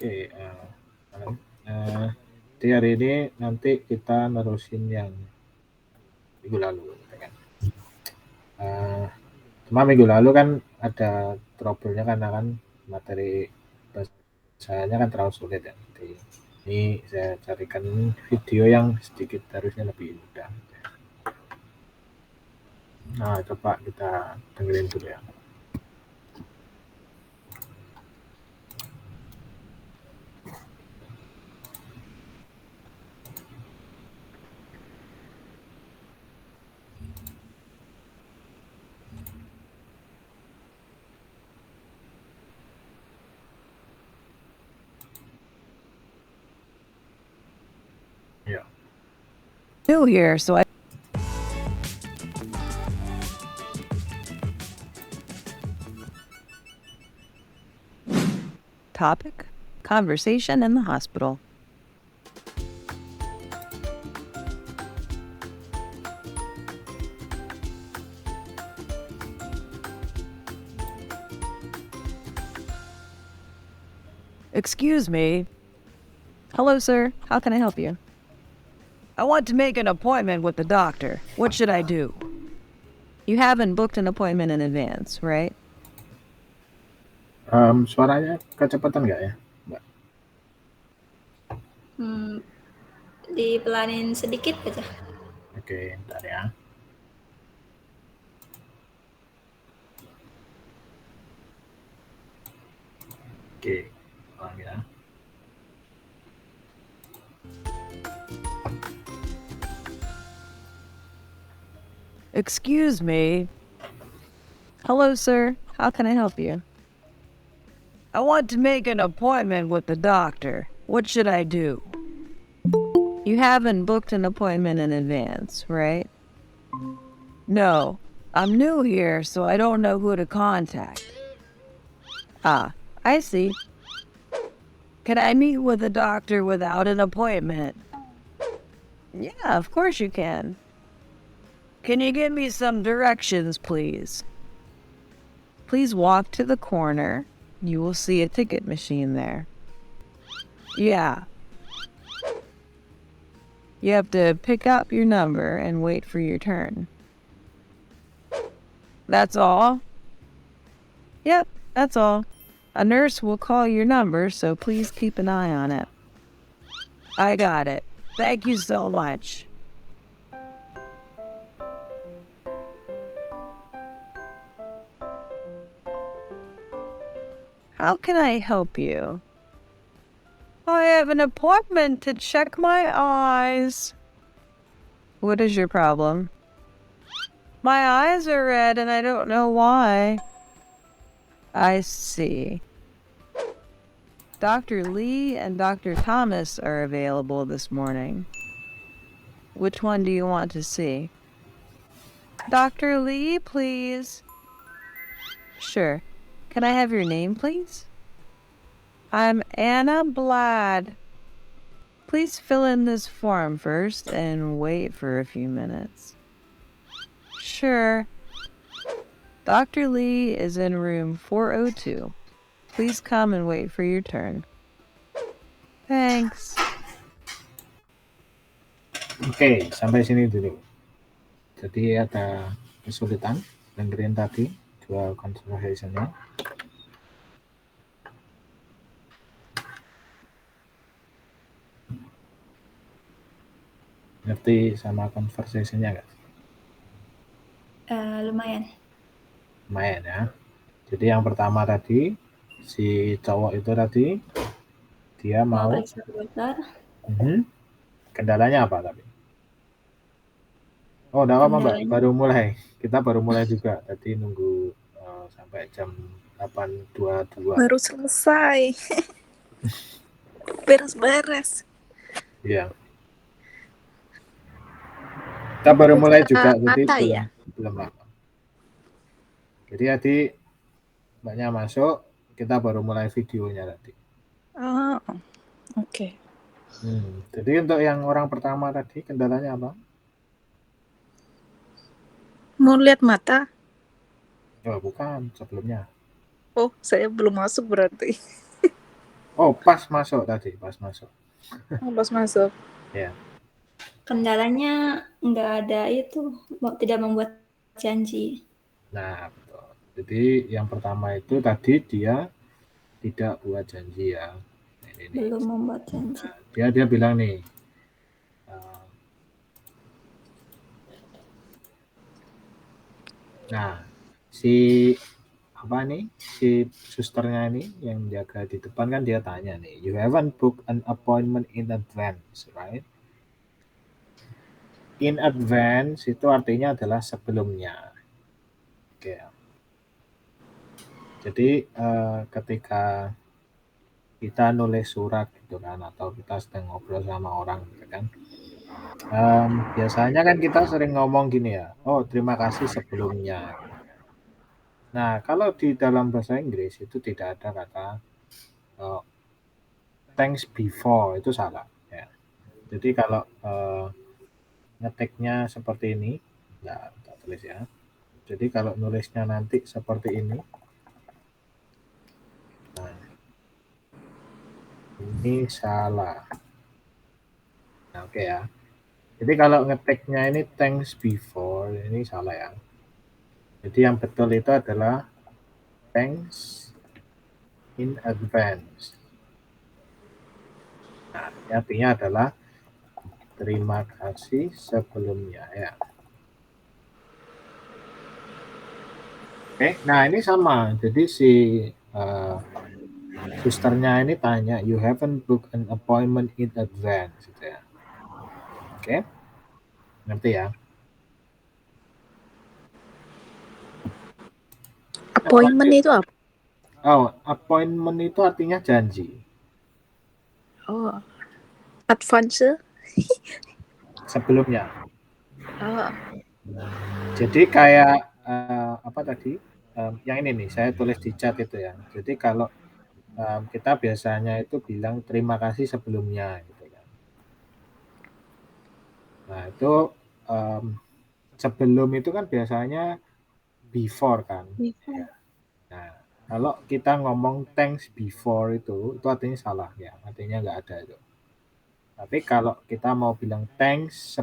Oke, di hari ini nanti kita nerusin yang minggu lalu, gitu kan. Cuma minggu lalu kan ada trouble-nya karena kan materi bahasanya kan terlalu sulit ya. Jadi ini saya carikan video yang sedikit harusnya lebih mudah. Nah, coba kita dengerin dulu ya. Ya. New here, so I topic conversation in the hospital. Excuse me. Hello, sir. How can I help you? I want to make an appointment with the doctor. What should I do? You haven't booked an appointment in advance, right? Suaranya kecepatan nggak ya, Mbak? Dipelanin sedikit aja. Oke, bentar ya. Oke, pelan ya. Excuse me. Hello, sir. How can I help you? I want to make an appointment with the doctor. What should I do? You haven't booked an appointment in advance, right? No, I'm new here, so I don't know who to contact. Ah, I see. Can I meet with a doctor without an appointment? Yeah, of course you can. Can you give me some directions, please? Please walk to the corner. You will see a ticket machine there. Yeah. You have to pick up your number and wait for your turn. That's all? Yep, that's all. A nurse will call your number, so please keep an eye on it. I got it. Thank you so much. How can I help you? I have an appointment to check my eyes. What is your problem? My eyes are red and I don't know why. I see. Dr. Lee and Dr. Thomas are available this morning. Which one do you want to see? Dr. Lee, please. Sure. Can I have your name, please? I'm Anna Blad. Please fill in this form first and wait for a few minutes. Sure. Dr. Lee is in room 402. Please come and wait for your turn. Thanks. Oke, sampai sini dulu. Jadi ada kesulitan dengerin tadi dua conversation-nya. Ngerti sama conversation-nya nggak? Lumayan. Lumayan ya. Jadi yang pertama tadi, si cowok itu tadi, dia mau periksa dokter. Kendalanya apa tapi? Oh, enggak apa-apa Mbak, Kendalanya- baru mulai. Kita baru mulai juga. Tadi nunggu sampai jam 8.22. Baru selesai. Beres-beres. Iya. Kita baru mulai juga, jadi Mata ya? belum lama. Jadi tadi Mbaknya masuk, kita baru mulai videonya tadi. Oh, oke. Jadi untuk yang orang pertama tadi, kendalanya apa? Mau lihat mata? Oh, bukan, sebelumnya. Oh, saya belum masuk berarti. Oh, pas masuk tadi, pas masuk. Oh, pas masuk. Ya. Kendalanya nggak ada itu, tidak membuat janji. Nah, betul. Jadi yang pertama itu tadi dia tidak buat janji ya. Ini nih. Belum membuat janji. Dia bilang nih. Nah, si apa nih? Si susternya ini yang jaga di depan kan dia tanya nih, you haven't booked an appointment in advance, right? In advance itu artinya adalah sebelumnya. Oke. Jadi ketika kita nulis surat gitu kan, atau kita sedang ngobrol sama orang gitu kan, biasanya kan kita sering ngomong gini ya, oh terima kasih sebelumnya. Nah kalau di dalam bahasa Inggris itu tidak ada kata thanks before, itu salah ya. Jadi kalau ngetiknya seperti ini, nah kita tulis ya. Jadi kalau nulisnya nanti seperti ini, nah ini salah. Nah, oke ya. Jadi kalau ngetiknya ini thanks before, ini salah ya. Jadi yang betul itu adalah thanks in advance. Nah, ini artinya adalah terima kasih sebelumnya ya. Oke, nah ini sama. Jadi si susternya ini tanya, you haven't booked an appointment in advance, gitu ya. Oke, ngerti ya? Appointment itu apa? Oh, appointment itu artinya janji. Oh, advance. Sebelumnya. Oh, Jadi kayak apa tadi? Yang ini nih, saya tulis di chat itu ya. Jadi kalau kita biasanya itu bilang terima kasih sebelumnya, gitu kan. Nah itu sebelum itu kan biasanya before kan. Ya. Nah kalau kita ngomong thanks before itu artinya salah ya, artinya nggak ada itu. Tapi kalau kita mau bilang thanks,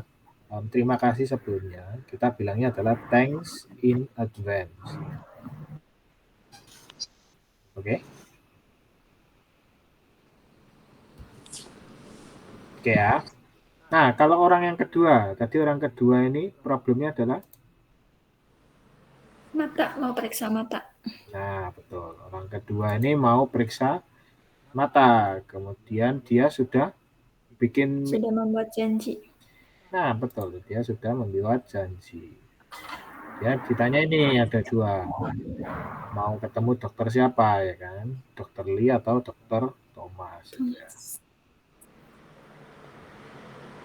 terima kasih sebelumnya, kita bilangnya adalah thanks in advance. Oke? Oke ya. Nah, kalau orang yang kedua, tadi orang kedua ini problemnya adalah Mata, mau periksa mata. nah, betul. Orang kedua ini mau periksa mata, kemudian dia sudah Sudah membuat janji. nah betul, dia sudah membuat janji. Ya, ditanya ini ada dua, mau ketemu dokter siapa ya kan? Dokter Lee atau dokter Thomas. Ya.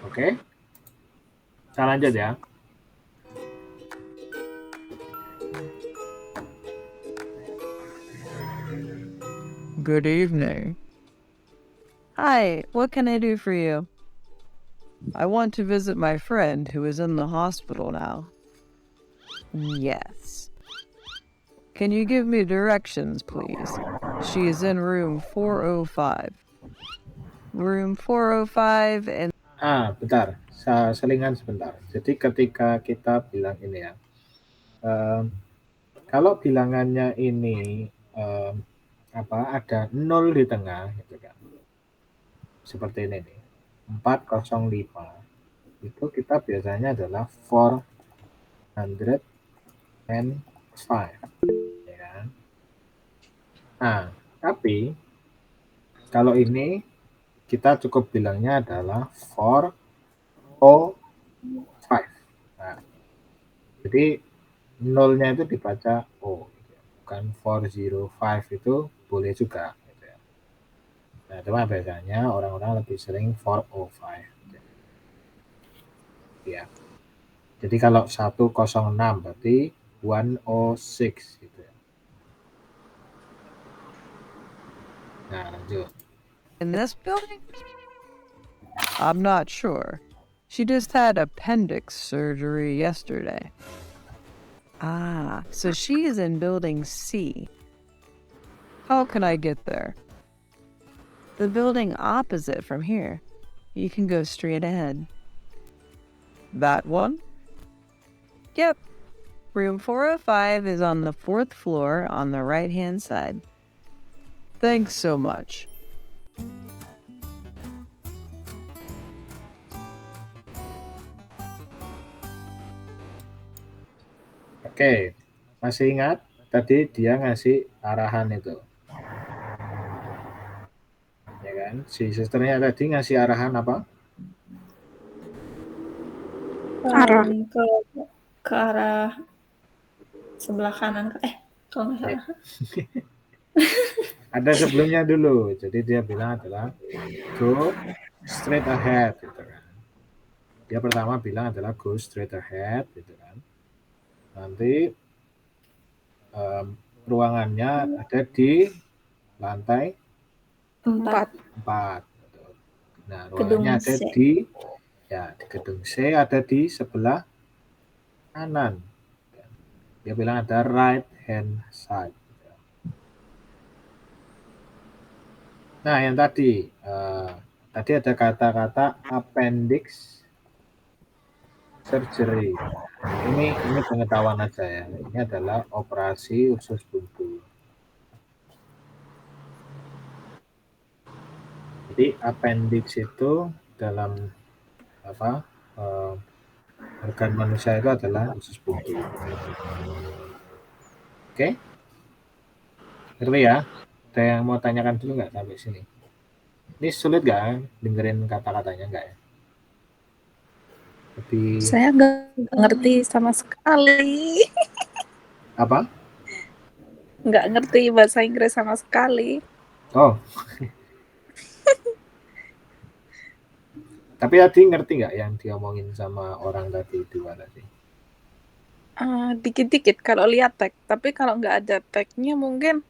Oke, saya lanjut ya. Good evening. Hi, what can I do for you? I want to visit my friend who is in the hospital now. Yes. Can you give me directions, please? She is in room 405. Room 405 and... Bentar. Selingan sebentar. Jadi ketika kita bilang ini ya, kalau bilangannya ini ada 0 di tengah gitu kan. Seperti ini nih. 405. Itu kita biasanya adalah 405. Ya kan? Nah, tapi kalau ini kita cukup bilangnya adalah 405. Nah, jadi nolnya itu dibaca O, bukan 405 itu boleh juga. Gitu ya. Nah, cuma biasanya orang-orang lebih sering 405. Ya. Jadi kalau 106 berarti 106 gitu ya. Nah, lanjut. in this building? I'm not sure. She just had appendix surgery yesterday. So she is in building C. How can I get there? The building opposite from here. You can go straight ahead. That one? Yep. Room 405 is on the 4th floor on the right-hand side. Thanks so much. Oke, masih ingat tadi dia ngasih arahan itu, ya kan? Si susternya tadi ngasih arahan apa? Arah. Ke arah sebelah kanan. Kalau nggak salah. Ada sebelumnya dulu, jadi dia bilang adalah go straight ahead, gitu kan. Dia pertama bilang adalah go straight ahead, gitu kan. Nanti ruangannya ada di lantai 4. 4. Nah, Gedung ruangannya ada C. di gedung C, ada di sebelah kanan. Dia bilang ada right hand side. Nah, yang tadi ada kata-kata appendix surgery. Ini pengetahuan aja ya. Ini adalah operasi usus buntu. Jadi appendix itu dalam organ manusia itu adalah usus buntu. Oke? Ngerti ya? Ada yang mau tanyakan dulu nggak sampai sini? Ini sulit nggak dengerin kata-katanya nggak ya? Saya nggak ngerti sama sekali. Apa? Nggak ngerti bahasa Inggris sama sekali. Oh. Tapi tadi ngerti nggak yang diomongin sama orang tadi dua tadi? Dikit-dikit kalau lihat tag, tapi kalau nggak ada tagnya mungkin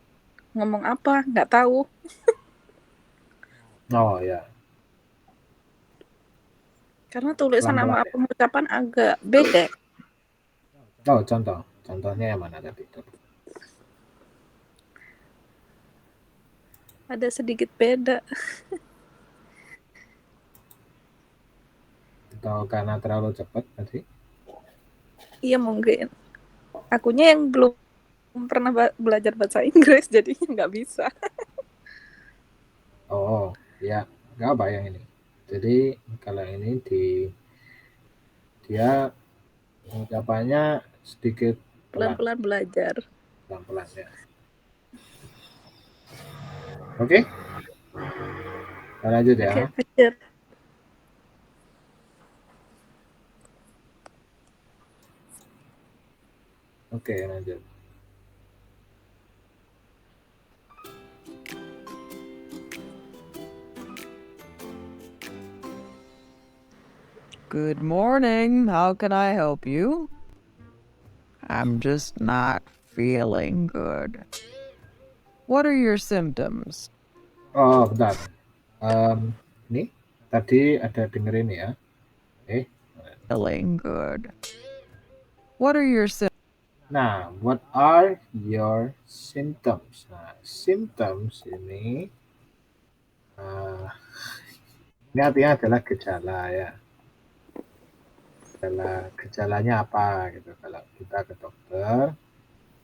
ngomong apa nggak tahu. Oh ya. Karena tulisan Pelan-pelan sama ya. pengucapan agak beda. Oh, contohnya yang mana tadi? Ada sedikit beda. Atau karena terlalu cepat tadi? Iya mungkin. Akunya yang belum pernah belajar bahasa Inggris jadinya nggak bisa. Oh, ya nggak apa yang ini. Jadi kalau ini dia pengucapannya sedikit Pelan-pelan belajar. Pelan-pelan ya. Oke? Kita lanjut ya. Oke, lanjut. Oke, lanjut. Good morning. How can I help you? I'm just not feeling good. What are your symptoms? Oh, bentar. Ini tadi ada dengerin ya. Feeling good. What are your symptoms? Nah, what are your symptoms? Nah, symptoms ini artinya adalah gejala ya. Gejalanya apa gitu. Kalau kita ke dokter,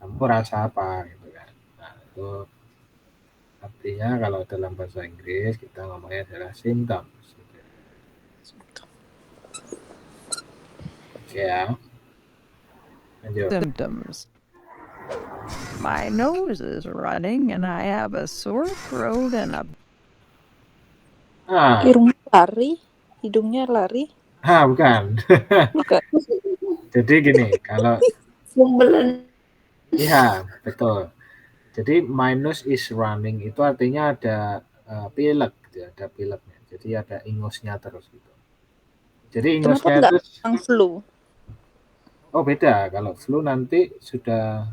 kamu rasa apa gitu kan. Nah, itu artinya kalau dalam bahasa Inggris kita ngomongnya adalah symptoms. Gitu. Oke ya. Lanjut. Symptoms. My nose is running and I have a sore throat and a... Hidungnya lari. Bukan. Bukan. Jadi gini, kalau iya, betul. Jadi my nose is running itu artinya ada pilek, gitu, ada pileknya. Jadi ada ingusnya terus gitu. Jadi ingusnya itu flu. Oh beda, kalau flu nanti sudah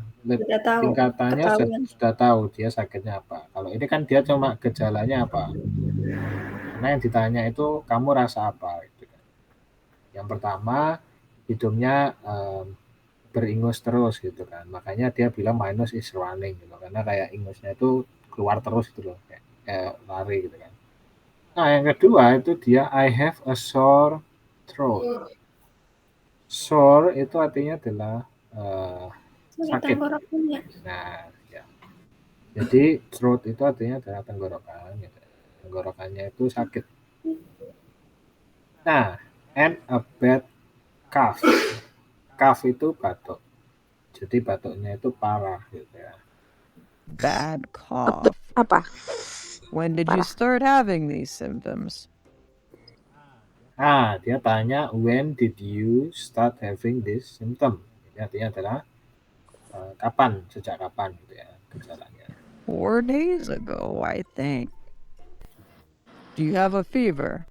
tingkatannya sudah tahu dia sakitnya apa. Kalau ini kan dia cuma gejalanya apa. Karena yang ditanya itu kamu rasa apa gitu kan. Yang pertama hidungnya beringus terus gitu kan. Makanya dia bilang my nose is running gitu. Karena kayak ingusnya itu keluar terus gitu loh, kayak lari gitu kan. Nah, yang kedua itu dia I have a sore throat. Sore itu artinya adalah Sakit sakit. tenggorokannya. Nah, ya. Jadi throat itu artinya adalah tenggorokan. Gitu. Tenggorokannya itu sakit. Nah, and a bad cough. Cough itu batuk. Jadi batuknya itu parah gitu ya. Bad cough. Apa? When did you Parah. start having these symptoms? Nah, dia tanya when did you start having this symptom? Ini artinya adalah kapan, sejak kapan gitu ya gejalanya. 4 days ago, I think. Do you have a fever?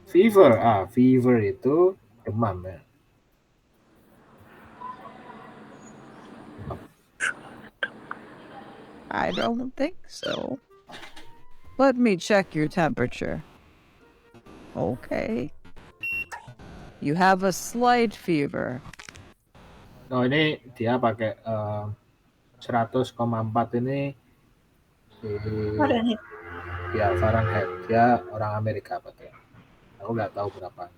Fever, fever itu demam ya. I don't think so. Let me check your temperature. Okay. You have a slight fever. Oh, ini dia pakai 100,4 ini di Fahrenheit. ya Fahrenheit. Dia orang Amerika betul. Aku nggak tahu berapa.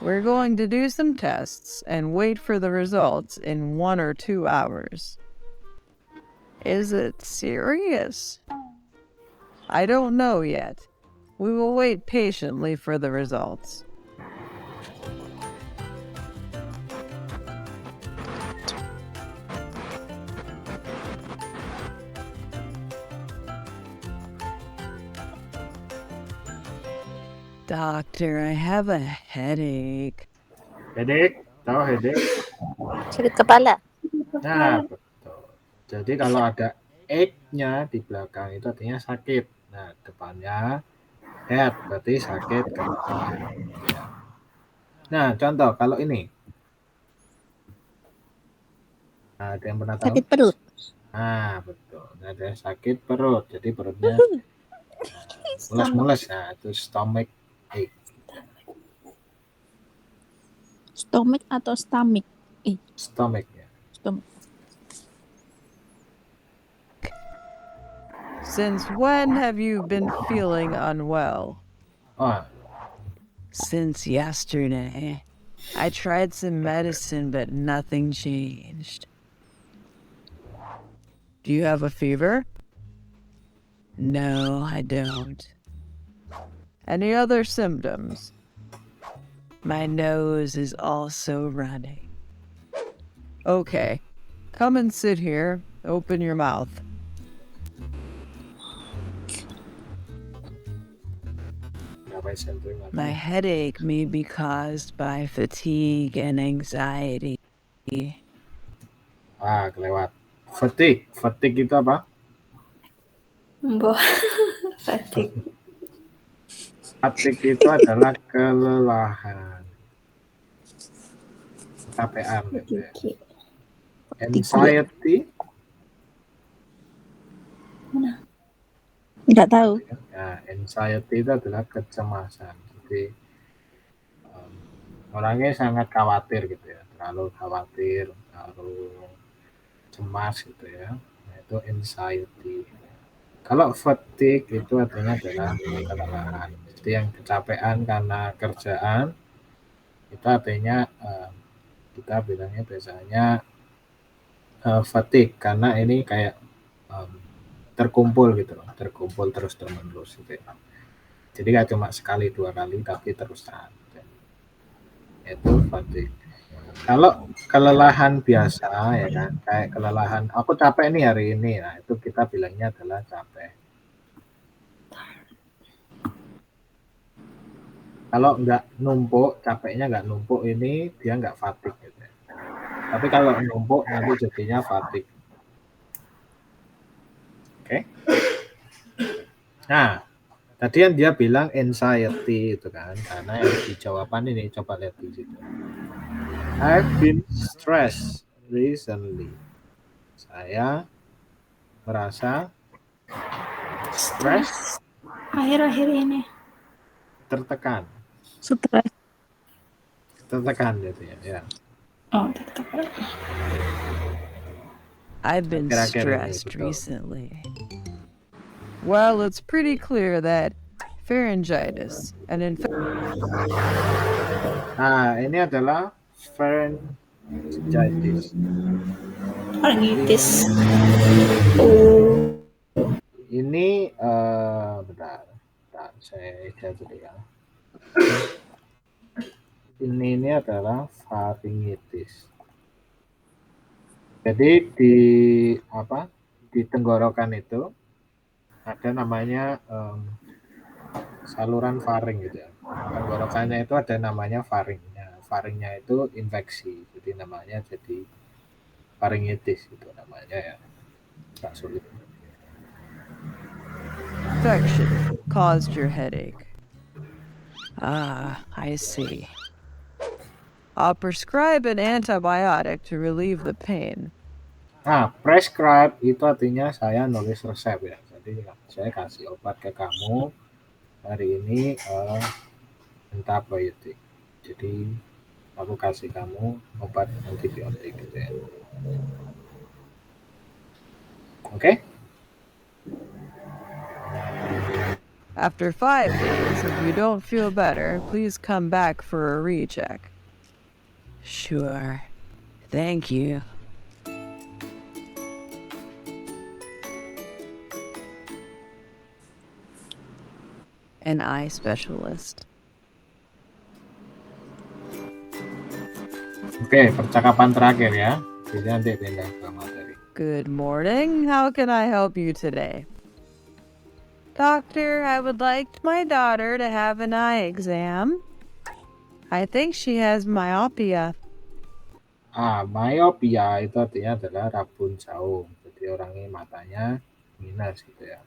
We're going to do some tests and wait for the results in 1 or 2 hours. Is it serious? I don't know yet. We will wait patiently for the results. Doctor, I have a headache. Headache, tahu headache? Sakit kepala. Nah, betul. Jadi kalau ada ache-nya di belakang itu artinya sakit. Nah, depannya head berarti sakit kepala. Ya. Nah, contoh kalau ini. Nah, ada yang pernah tahu? Sakit perut. Nah, betul. Nah, ada yang sakit perut. Jadi perutnya mules-mules. Nah, itu stomach ache. Stomach atau stomach? Stomach ya. Stomach. Since when have you been feeling unwell? Oh, Since yesterday. I tried some medicine, but nothing changed. Do you have a fever? No, I don't. Any other symptoms? My nose is also running. Okay, come and sit here. Open your mouth. ngapain sentring apa? My headache may be caused by fatigue and anxiety. Kelewat. Fatigue. Fatigue itu apa? Mbok. Fatigue. Fatigue itu adalah kelelahan. Kecapean gitu ya. Fatigue. Anxiety. Mana? Nggak tahu. Nah, anxiety itu adalah kecemasan. Jadi orangnya sangat khawatir gitu ya, terlalu khawatir, terlalu cemas gitu ya. Nah, itu anxiety. Kalau fatigue itu artinya adalah kelelahan. Jadi yang kecapean karena kerjaan itu artinya kita bilangnya biasanya fatigue karena ini kayak terkumpul gitu loh, terkumpul terus menerus gitu ya. Jadi nggak cuma sekali 2 kali tapi terusan. Itu fatigue. Kalau kelelahan biasa ya kan, kayak kelelahan aku capek nih hari ini, nah itu kita bilangnya adalah capek. Kalau nggak numpuk, capeknya nggak numpuk ini dia nggak fatigue gitu ya. Tapi kalau numpuk nanti jadinya fatigue. Oke. Nah, tadi yang dia bilang anxiety itu kan, karena yang di jawaban ini coba lihat di situ. I've been stressed recently. Saya merasa stress, Akhir-akhir ini. tertekan, Stres. gitu ya. Oh, tetap. I've been Akhir-akhir ini, stressed betul. recently. Well, it's pretty clear that pharyngitis, an infection. Nah, ini adalah pharyngitis. Pharyngitis. Oh. Ini bentar, saya lihat dulu ya. Ini adalah faringitis. Jadi di tenggorokan itu ada namanya saluran faring gitu ya. Tenggorokannya itu ada namanya faringnya. Faringnya itu infeksi, jadi namanya jadi faringitis itu namanya ya. Nggak sulit. Infection caused your headache. Ah, I see. I'll prescribe an antibiotic to relieve the pain. Nah, prescribe itu artinya saya nulis resep ya. Jadi saya kasih obat ke kamu hari ini antibiotik. Jadi aku kasih kamu obat antibiotik gitu ya. Oke? After 5 days, if you don't feel better, please come back for a recheck. Sure. Thank you. An eye specialist. Oke, percakapan terakhir ya. Jadi nanti pindah ke materi. Good morning. How can I help you today? Doctor, I would like my daughter to have an eye exam. I think she has myopia. Myopia itu artinya adalah rabun jauh. Jadi orangnya matanya minus gitu ya.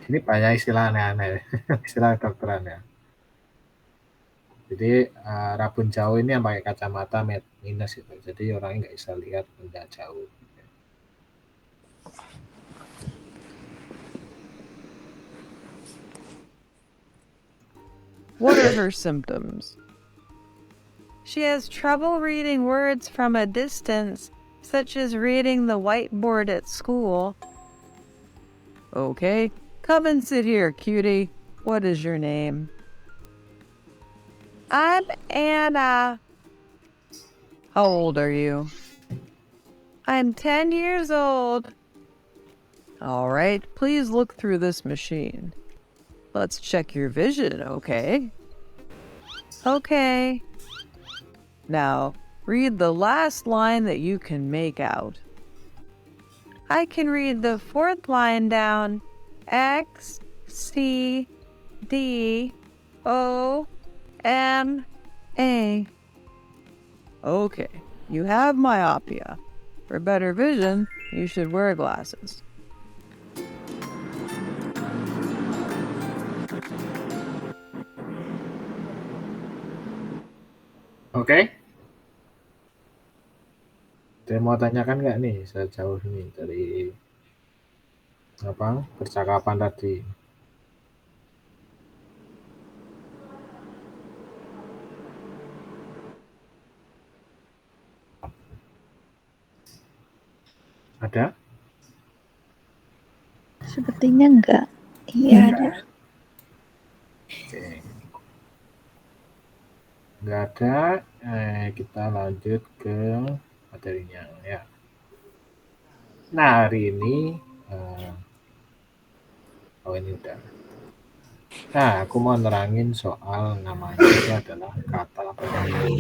Ini banyak istilah aneh-aneh, istilah kedokteran ya. Jadi rabun jauh ini yang pakai kacamata minus gitu. Jadi orangnya nggak bisa lihat benda jauh. What are her symptoms? She has trouble reading words from a distance, such as reading the whiteboard at school. Okay, come and sit here, cutie. What is your name? I'm Anna. How old are you? I'm 10 years old. All right, please look through this machine. Let's check your vision, okay? Okay. Now, read the last line that you can make out. I can read the fourth line down. X, C, D, O, M, A. Okay, you have myopia. For better vision, you should wear glasses. Oke? Ada mau tanyakan nggak nih sejauh ini dari percakapan tadi? Ada? Sepertinya enggak. Iya ada. Oke. Nggak ada, kita lanjut ke materinya ya. Nah, hari ini ini udah. Nah, aku mau nerangin soal namanya itu adalah kata penyambung.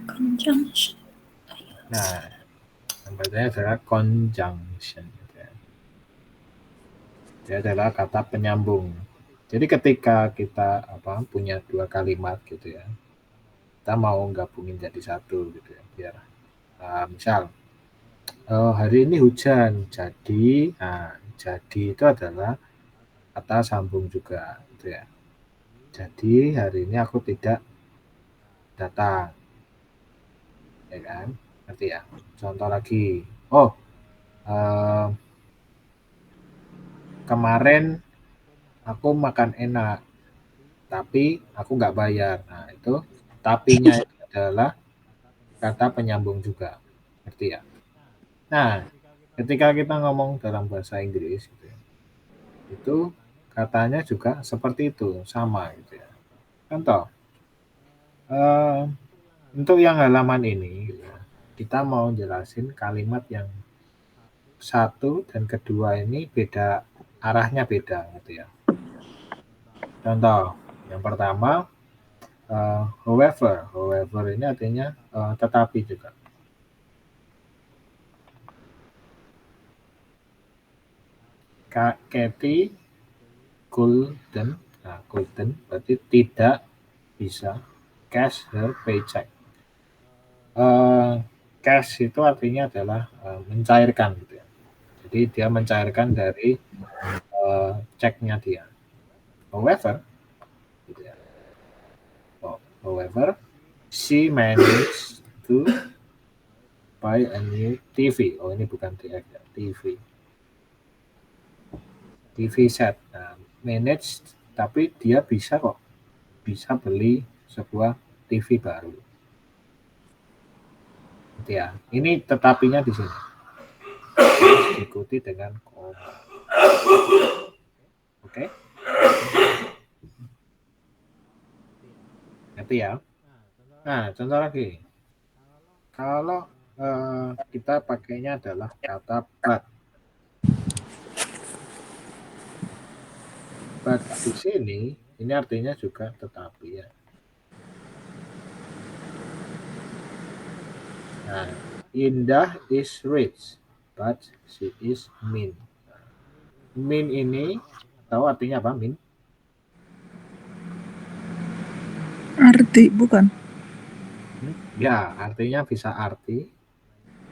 Conjunction. Nah, namanya adalah conjunction. Dia adalah kata penyambung. Jadi ketika kita punya dua kalimat gitu ya, kita mau gabungin jadi satu gitu ya, biar misal hari ini hujan, jadi jadi itu adalah kata sambung juga gitu ya. Jadi hari ini aku tidak datang, ya kan? Ngerti ya? Contoh lagi, kemarin aku makan enak, tapi aku nggak bayar. Nah itu tapinya itu adalah kata penyambung juga. Ngerti ya? Nah, ketika kita ngomong dalam bahasa Inggris gitu ya, itu katanya juga seperti itu, sama gitu ya. Contoh, eee, untuk yang halaman ini gitu ya, kita mau jelasin kalimat yang satu dan kedua ini beda, arahnya beda gitu ya. Contoh, yang pertama, however ini artinya, tetapi juga. Kathy couldn't, nah couldn't berarti tidak bisa cash her paycheck. Cash itu artinya adalah, mencairkan gitu ya. Jadi dia mencairkan dari, ceknya dia. However gitu ya. However, she managed to buy a new TV. Oh, ini bukan TF ya, TV. TV set. Nah, manage tapi dia bisa kok, bisa beli sebuah TV baru. Gitu ya. Ini tetapinya di sini. Terus diikuti dengan koma. Oke? Ngerti ya? Nah, contoh lagi. Kalau kita pakainya adalah kata but. But di sini ini artinya juga tetapi ya. Nah, Indah is rich, but she is mean. Mean ini tahu artinya apa? Mean? Arti bukan. Ya, artinya bisa arti.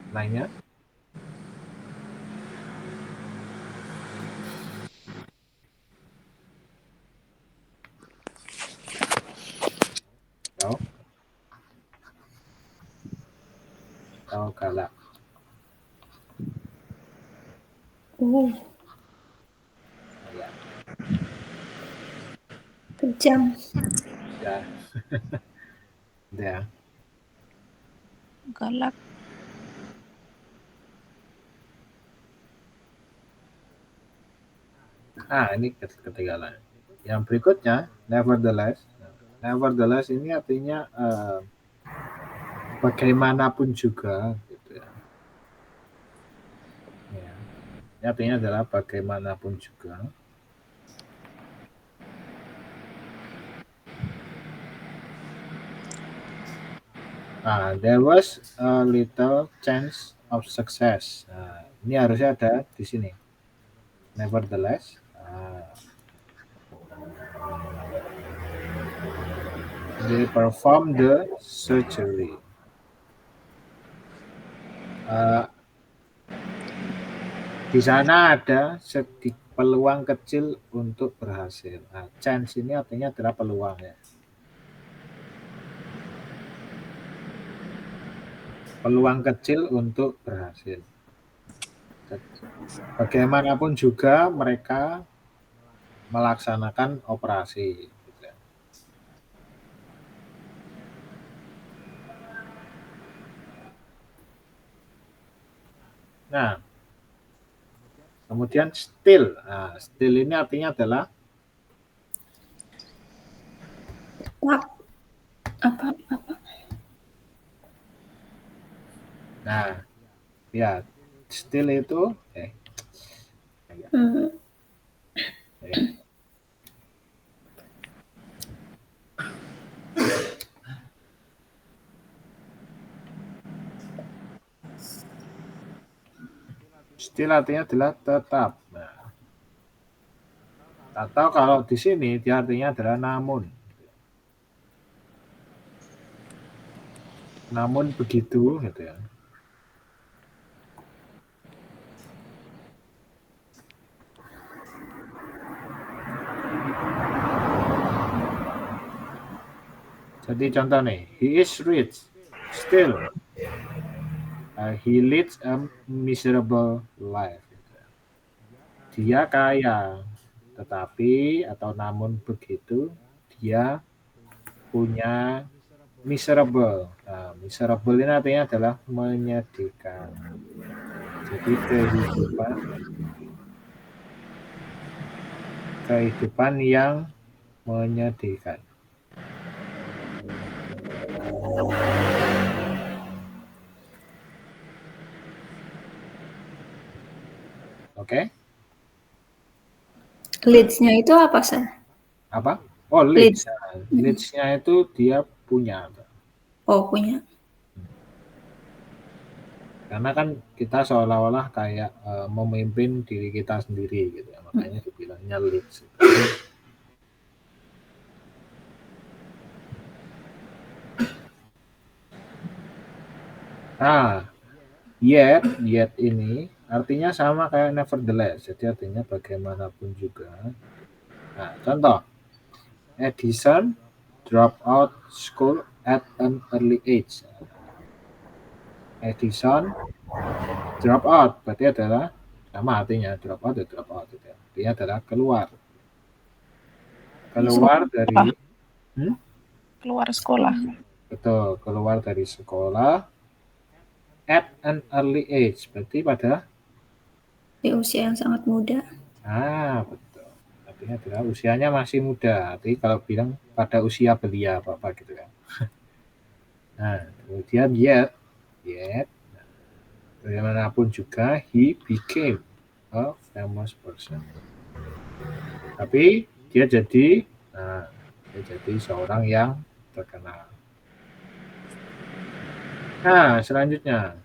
Lainnya? Tahu? Tahu galak. Oh, Ya, kejam. ya. Ya. Galak. Ini ketinggalan. Yang berikutnya, nevertheless. Nevertheless ini artinya bagaimanapun juga, gitu ya. Ya. Ini artinya adalah bagaimanapun juga. There was a little chance of success. Ini harusnya ada di sini. Nevertheless, they performed the surgery. Di sana ada sedikit peluang kecil untuk berhasil. Chance ini artinya adalah peluang ya. Peluang kecil untuk berhasil. Bagaimanapun juga mereka melaksanakan operasi. Gitu ya. Nah, kemudian still. Still ini artinya adalah Apa? nah, ya still itu Hmm. still artinya adalah tetap. Nah, atau kalau di sini dia artinya adalah namun. Namun begitu gitu ya. Jadi contoh nih, he is rich, still he leads a miserable life. Dia kaya, tetapi atau namun begitu dia punya Miserable. Nah, miserable ini artinya adalah menyedihkan. Jadi kehidupan yang menyedihkan. Oke? Leads-nya itu apa, Sir? Apa? Oh, Leads. leads. Leads-nya itu dia punya. Oh, punya. Karena kan kita seolah-olah kayak memimpin diri kita sendiri gitu ya. Makanya dibilangnya leads. Nah, yet ini artinya sama kayak nevertheless. Jadi artinya bagaimanapun juga. Nah, contoh. Edison drop out school at an early age. Edison drop out berarti adalah sama artinya drop out ya drop out gitu ya. Artinya adalah keluar dari Keluar sekolah. betul keluar dari sekolah at an early age berarti pada Di usia yang sangat muda. betul artinya adalah usianya masih muda. Jadi kalau bilang pada usia belia apa gitu kan. Nah kemudian yet bagaimanapun juga he became a famous person. Tapi dia jadi seorang yang terkenal. Nah, selanjutnya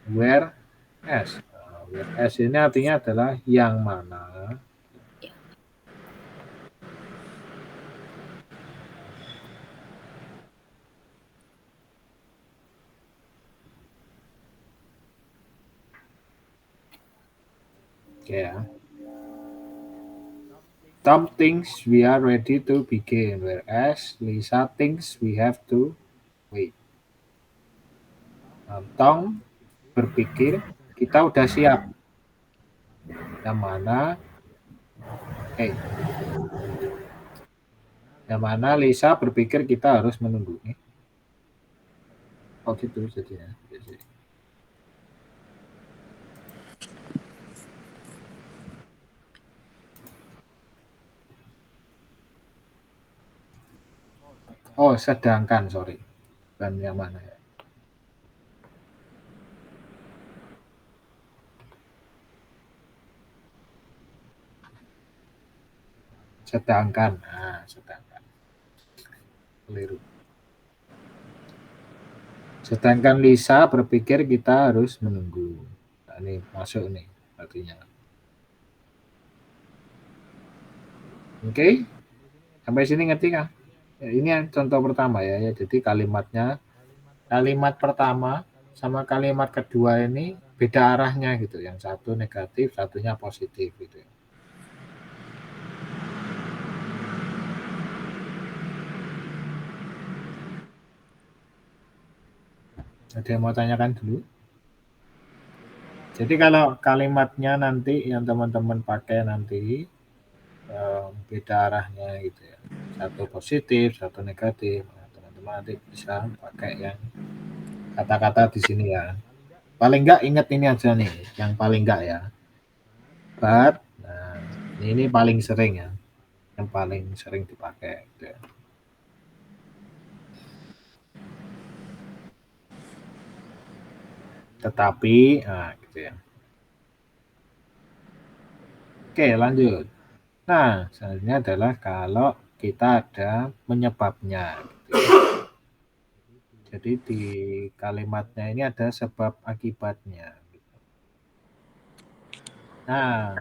whereas. Whereas ini artinya adalah yang mana. Oke ya. Tom thinks we are ready to begin, whereas Lisa thinks we have to wait. Tom berpikir kita udah siap. Yang mana Lisa berpikir kita harus menunggu. Oh gitu jadinya. Oh, sedangkan, sorry. Bukan yang mana ya. Sedangkan. Nah, sedangkan. Keliru. Sedangkan Lisa berpikir kita harus menunggu. Nah, ini masuk nih artinya. Oke? Sampai sini ngerti kah? Ya, ini yang contoh pertama ya. Jadi kalimat pertama sama kalimat kedua ini beda arahnya gitu. Yang satu negatif, satunya positif gitu. Ada yang mau tanyakan dulu? Jadi kalau kalimatnya nanti yang teman-teman pakai nanti beda arahnya gitu ya. Satu positif, satu negatif. Nah, teman-teman nanti bisa pakai yang kata-kata di sini ya. Paling enggak ingat ini aja nih, yang paling enggak ya. But, nah, ini paling sering ya, yang paling sering dipakai. Gitu ya. Tetapi, nah gitu ya. Oke, lanjut. Nah, selanjutnya adalah kalau kita ada penyebabnya. Gitu ya. Jadi di kalimatnya ini ada sebab akibatnya. Nah,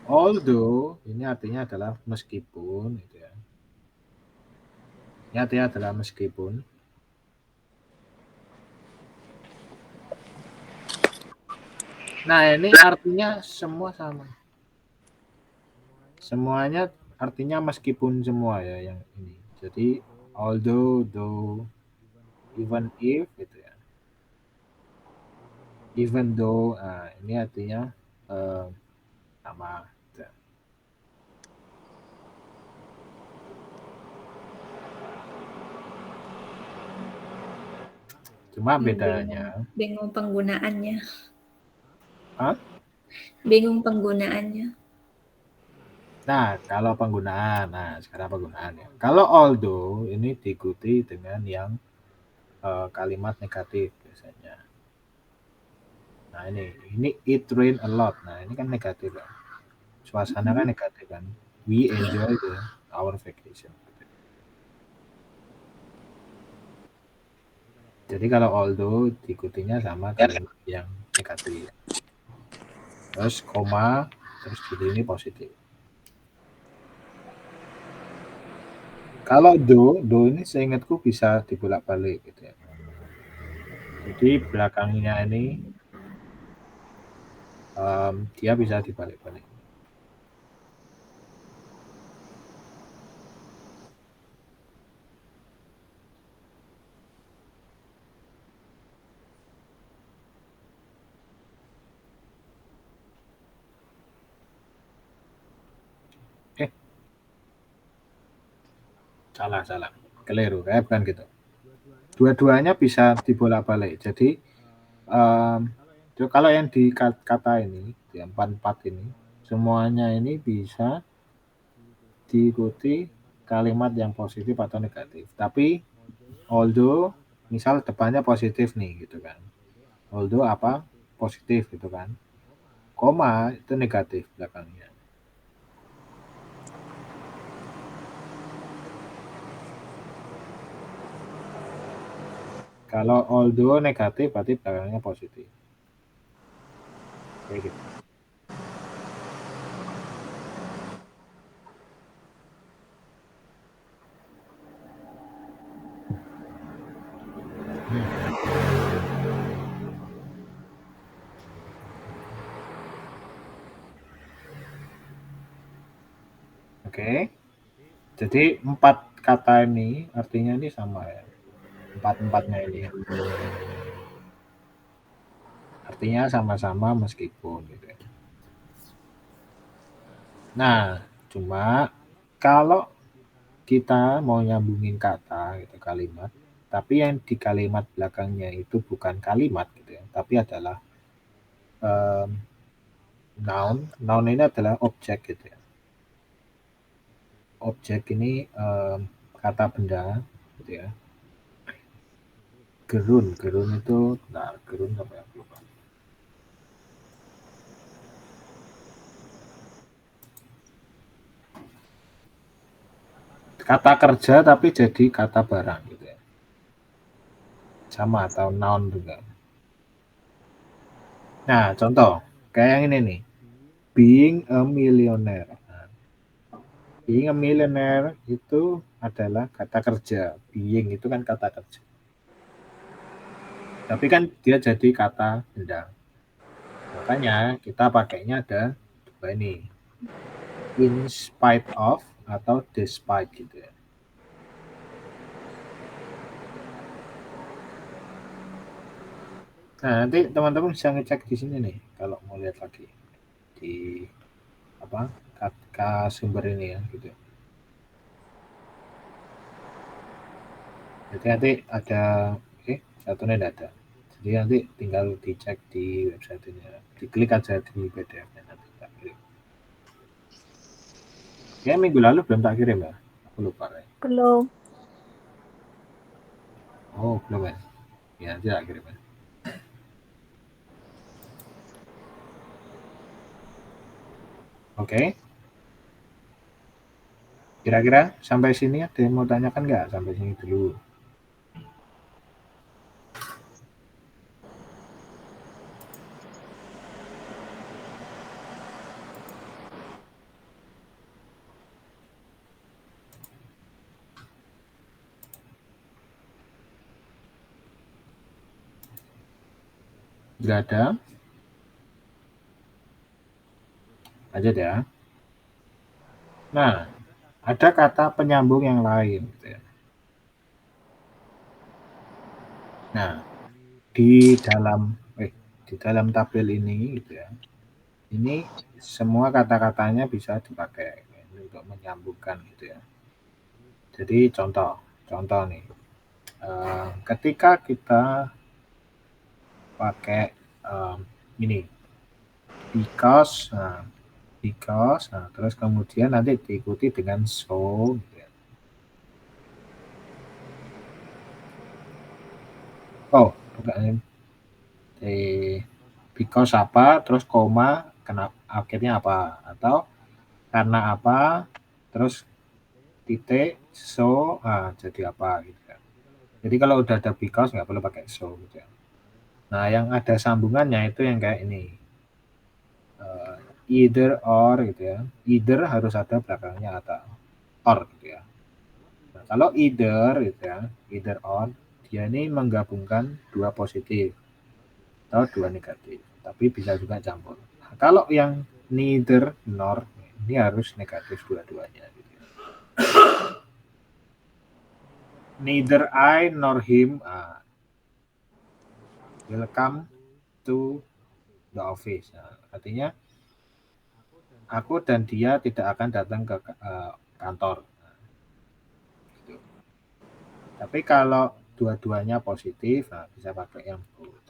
although ini artinya adalah meskipun, gitu ya. Ini artinya adalah meskipun. Nah, ini artinya semua sama. Semuanya artinya meskipun semua ya yang ini. Jadi although, though, even if gitu ya. Even though, nah, ini artinya sama. Gitu. Cuma bedanya, Bingung penggunaannya. Hah? Bingung penggunaannya. Nah, kalau penggunaan, sekarang penggunaannya. Kalau although ini diikuti dengan yang kalimat negatif biasanya. Nah ini it rain a lot. Nah ini kan negatif kan. Suasana kan negatif kan. We enjoy our vacation. Jadi kalau although diikutinya sama kalimat yang negatif. Terus koma, terus di ini positif. Kalau do ini seingatku bisa dibolak-balik gitu ya. Jadi belakangnya ini dia bisa dibalik-balik. Salah, keliru, kayak bukan gitu. Dua-duanya bisa dibolak-balik. Jadi kalau yang di kata ini, di 44 ini, semuanya ini bisa diikuti kalimat yang positif atau negatif. Tapi although misal depannya positif nih gitu kan. Although apa? Positif gitu kan. Koma itu negatif belakangnya. Kalau although negatif berarti belakangnya positif. Kayak gitu. Oke. Jadi 4 kata ini artinya ini sama ya. 4-4-nya ini. Artinya sama-sama meskipun gitu ya. Nah, cuma kalau kita mau nyambungin kata gitu kalimat, tapi yang di kalimat belakangnya itu bukan kalimat gitu ya, tapi adalah noun. Noun ini adalah objek gitu ya. Objek ini kata benda gitu ya. Gerun itu, gerun apa ya? Lupa. Kata kerja tapi jadi kata barang gitu ya. Sama atau noun juga. Nah, contoh kayak yang ini nih. Being a millionaire. Being a millionaire itu adalah kata kerja. Being itu kan kata kerja. Tapi kan dia jadi kata benda. Makanya kita pakainya ada dua ini. In spite of atau despite gitu ya. Nah, nanti teman-teman bisa ngecek di sini nih kalau mau lihat lagi di apa kata sumber ini ya gitu. Jadi nanti ada satunya tidak ada. Jadi nanti tinggal dicek di website ini ya. Diklik aja di PDF-nya nanti tak kirim. Ya minggu lalu belum tak kirim ya. Aku lupa ya. Belum. Oh belum ya. Ya nanti tak kirim ya. Oke. Kira-kira sampai sini ada yang mau tanyakan nggak? Sampai sini dulu. Nggak ada? Lanjut ya. Nah, ada kata penyambung yang lain gitu ya. Nah, di dalam tabel ini gitu ya. Ini semua kata-katanya bisa dipakai untuk menyambungkan gitu ya. Jadi contoh nih. Ketika kita pakai ini because, nah terus kemudian nanti diikuti dengan so gitu ya. Oh, bukan because apa, terus koma, kenapa akhirnya apa, atau karena apa, terus titik, so, jadi apa gitu ya. Jadi kalau udah ada because nggak perlu pakai so gitu ya. Nah, yang ada sambungannya itu yang kayak ini. Either or gitu ya. Either harus ada belakangnya atau or gitu ya. Nah, kalau either gitu ya, either or, dia ini menggabungkan dua positif atau dua negatif, tapi bisa juga campur. Nah, kalau yang neither nor, ini harus negatif dua-duanya gitu ya. Neither I nor him will come to the office. Nah, artinya aku dan dia tidak akan datang ke kantor. Nah, gitu. Tapi kalau dua-duanya positif, bisa pakai yang both.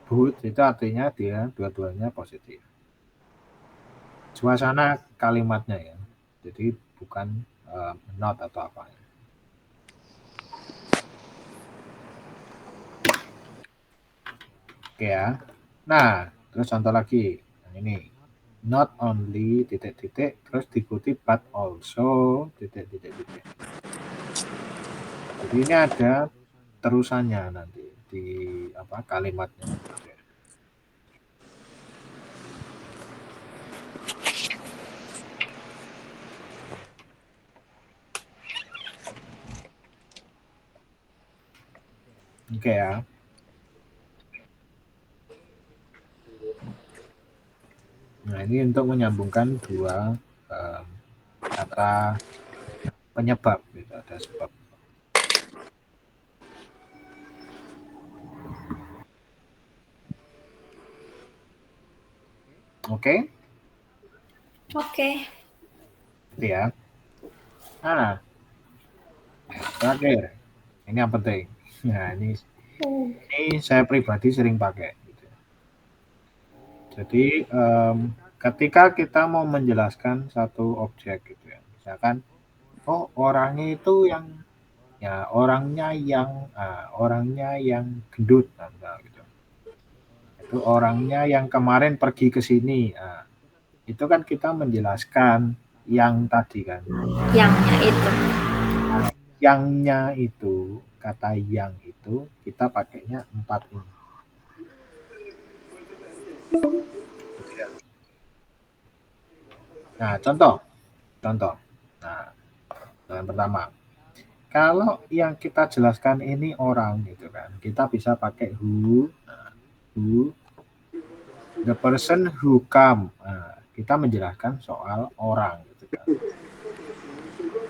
Both itu artinya dia dua-duanya positif. Suasana kalimatnya ya. Jadi bukan not atau apa. Oke ya. Nah, terus contoh lagi. Yang ini. Not only titik-titik terus diikuti but also titik-titik. Jadi ini ada terusannya nanti di kalimatnya. Oke ya. Nah, ini untuk menyambungkan dua kata penyebab gitu, ada sebab. Oke? Oke. Gitu ya. Nah, terakhir. Ini yang penting. Nah, ini saya pribadi sering pakai. Gitu. Jadi, ketika kita mau menjelaskan satu objek gitu ya, misalkan, oh orangnya itu orangnya yang gendut, nah, gitu. Itu orangnya yang kemarin pergi ke sini. Nah, itu kan kita menjelaskan yang tadi kan. Yangnya itu. Yangnya itu, kata yang itu kita pakainya 4 ini. Nah, contoh. Nah, yang pertama, kalau yang kita jelaskan ini orang gitu kan, kita bisa pakai who, who, the person who come. Nah, kita menjelaskan soal orang gitu kan.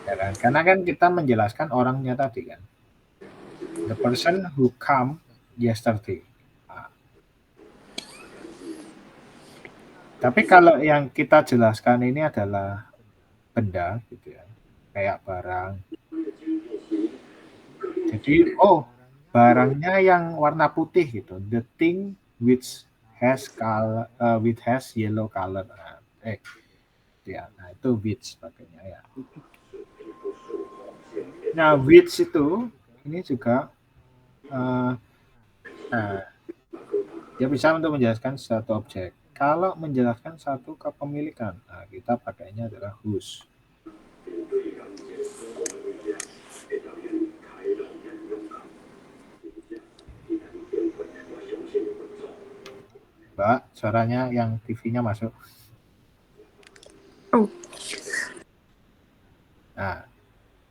Ya kan? Karena kan kita menjelaskan orangnya tadi kan. The person who come yesterday. Nah, tapi kalau yang kita jelaskan ini adalah benda gitu ya, kayak barang. Jadi, barangnya yang warna putih gitu. The thing which has yellow color. Nah itu which pakainya ya. Nah, which itu ini juga dia bisa untuk menjelaskan satu objek. Kalau menjelaskan satu kepemilikan, kita pakainya adalah whose. Mbak, suaranya yang TV-nya masuk. Oh. Nah,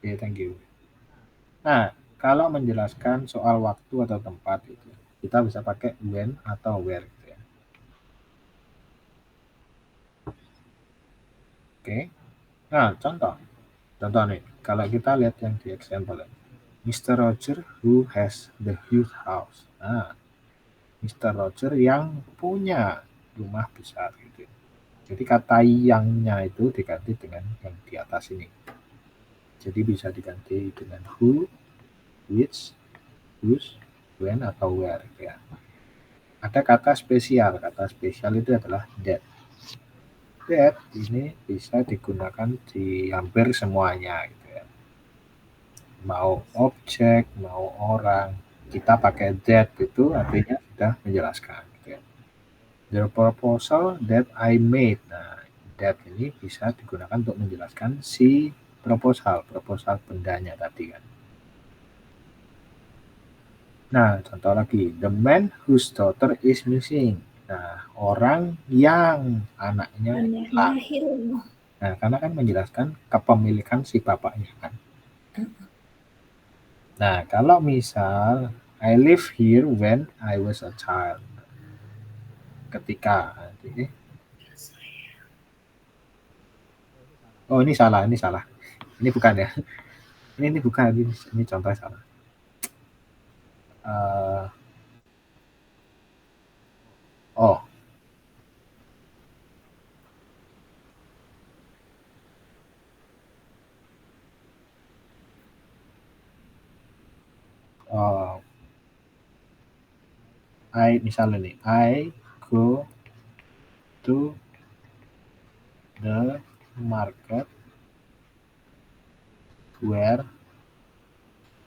thank you. Nah, kalau menjelaskan soal waktu atau tempat itu, kita bisa pakai when atau where gitu ya. Oke. Nah, contoh nih, kalau kita lihat yang di example, Mr. Roger who has the huge house. Nah, Mr. Roger yang punya rumah besar gitu. Jadi kata yangnya itu diganti dengan yang di atas ini. Jadi bisa diganti dengan who, which, whose, when atau where gitu ya. ada kata spesial. Kata spesial itu adalah that. That ini bisa digunakan di hampir semuanya gitu ya. Mau objek, mau orang, kita pakai that itu artinya sudah menjelaskan gitu ya. The proposal that I made. Nah, that ini bisa digunakan untuk menjelaskan si proposal bendanya tadi kan. Nah, contoh lagi, the man whose daughter is missing. Nah, orang yang anaknya hilang. hilang. Nah, karena kan menjelaskan kepemilikan si bapaknya kan. Nah, kalau misal I live here when I was a child. Ketika oh ini salah. Ini bukan ya. Ini bukan, ini contoh salah. Oh, misalnya nih, I go to the market where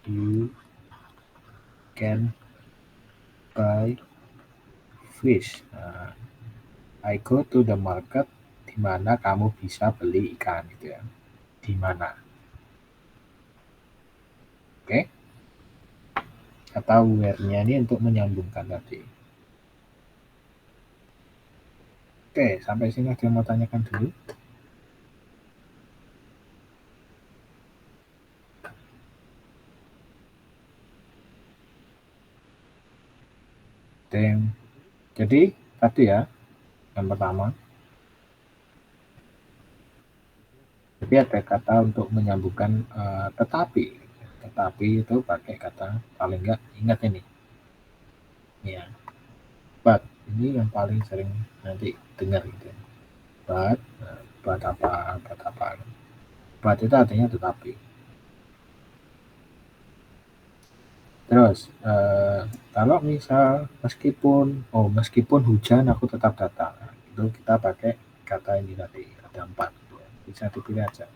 you can buy fish. Nah, I go to the market di mana kamu bisa beli ikan gitu ya. Di mana? Oke. Kata where-nya ini untuk menyambungkan tadi. Oke, sampai sini ada yang mau tanyakan dulu? Jadi tadi ya, yang pertama. Jadi ada kata untuk menyambungkan tetapi. Tetapi itu pakai kata paling enggak ingat ini. Ya. But ini yang paling sering nanti dengar gitu ya. But apa. But itu artinya tetapi. Terus kalau misal meskipun hujan aku tetap datang. Itu kita pakai kata ini tadi, ada 4. Bisa dipilih aja.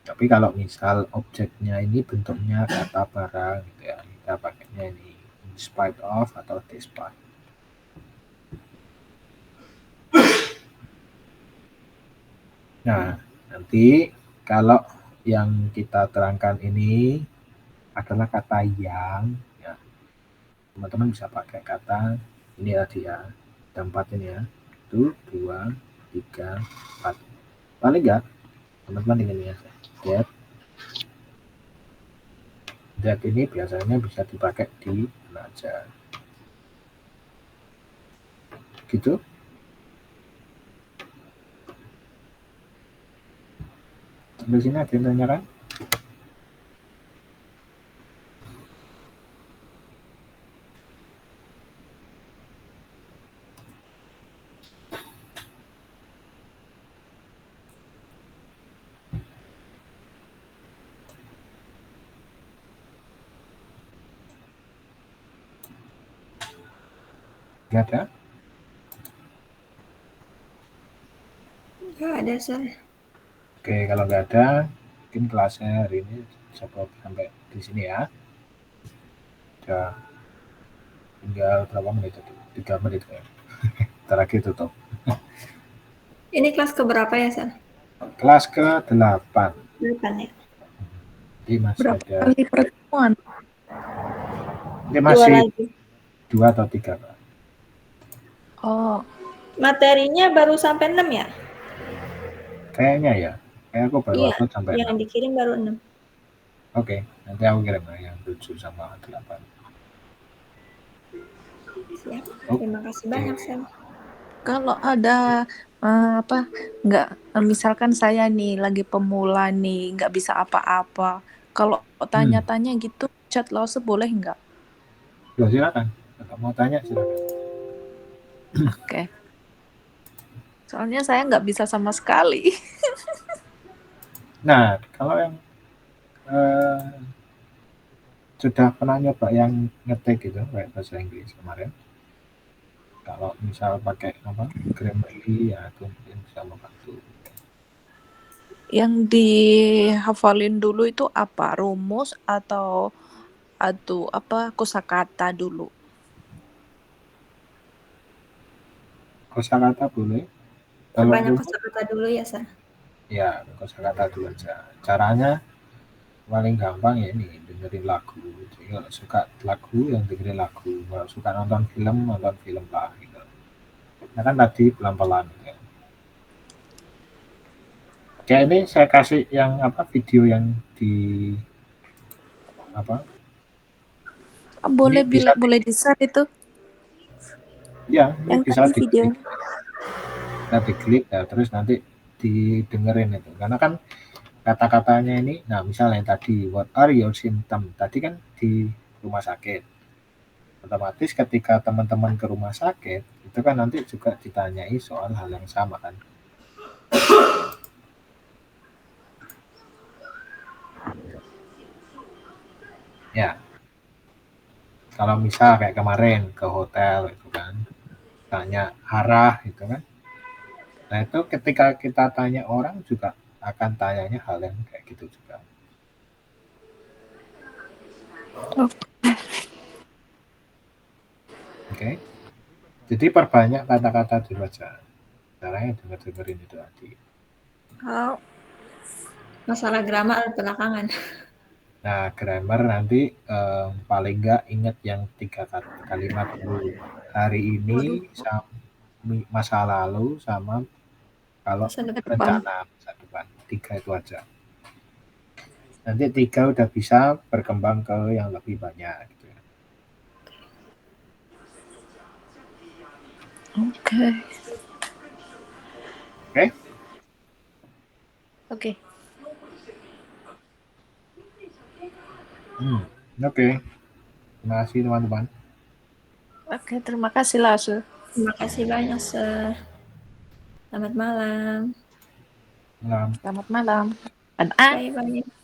Tapi kalau misal objeknya ini bentuknya kata barang gitu ya, kita pakainya ini in spite of atau despite. Nah, nanti kalau yang kita terangkan ini adalah kata yang, ya, teman-teman bisa pakai kata ini tadi ya, ada 4 ini ya, 1, 2, 3, 4. Paling enggak, teman-teman ini ya, that ini biasanya bisa dipakai di mana aja. Gitu. Sampai sini ada yang tanyakan? Nggak ada? Nggak ada, Sir. Oke, kalau nggak ada, mungkin kelasnya hari ini sampai di sini ya. Udah tinggal berapa menit tadi? 3 menit ya. Terakhir tutup. Ini kelas keberapa ya, Sir? Kelas ke-8. 8 ya? Jadi masih Berapa ada. kali pertemuan? Ini masih 2 lagi. 2 atau 3, Pak. Oh, Materinya baru sampai 6 ya? Kayaknya ya. Kayak aku baru Iya, upload sampai yang 6. dikirim baru 6. Oke, nanti aku kirim yang 7 sama 8. Siap. Oke. Terima kasih banyak, Sir. kalau ada nggak, misalkan saya nih lagi pemula nih, nggak bisa apa-apa. Kalau tanya-tanya gitu, chat langsung boleh nggak? Ya, silakan. Kalau mau tanya silakan. Oke. Soalnya saya nggak bisa sama sekali. Nah, kalau yang sudah pernah nyoba yang ngetik gitu kayak bahasa Inggris kemarin? Kalau misal pakai apa Grammarly ya itu mungkin bisa membantu. Yang dihafalin dulu itu apa? Rumus atau apa kosakata dulu? Kosakata boleh. Kalau Perbanyak rumus kosakata dulu ya, Sir. ya kosakata dulu aja. Caranya paling gampang ya ini dengerin lagu. Jadi kalau suka lagu yang dengerin lagu, kalau suka nonton film lah gitu. Nah kan tadi pelan-pelan gitu. Kayak ini saya kasih yang apa video yang di apa ini Boleh bisa boleh di-share itu ya ini yang bisa tadi video. diklik kita diklik ya terus nanti didengerin itu karena kan kata-katanya ini nah misalnya yang tadi what are your symptoms tadi kan di rumah sakit otomatis ketika teman-teman ke rumah sakit itu kan nanti juga ditanyai soal hal yang sama kan ya kalau misal kayak kemarin ke hotel itu kan tanya arah gitu kan nah itu ketika kita tanya orang juga akan tanyanya hal yang kayak gitu juga oke jadi perbanyak kata-kata dulu aja caranya denger-dengerin itu tadi Kalau masalah grammar belakangan. nah grammar nanti paling nggak ingat yang 3 kalimat dulu hari ini Waduh, masa lalu sama kalau Masa ke depan. depan. rencana masa depan 3 itu aja nanti 3 udah bisa berkembang ke yang lebih banyak gitu ya. Oke. Oke Oke. oke terima kasih teman-teman Oke, terima kasih Lasu. Terima kasih banyak, Sir. Selamat malam. malam Selamat malam. Bye-bye. Bye-bye.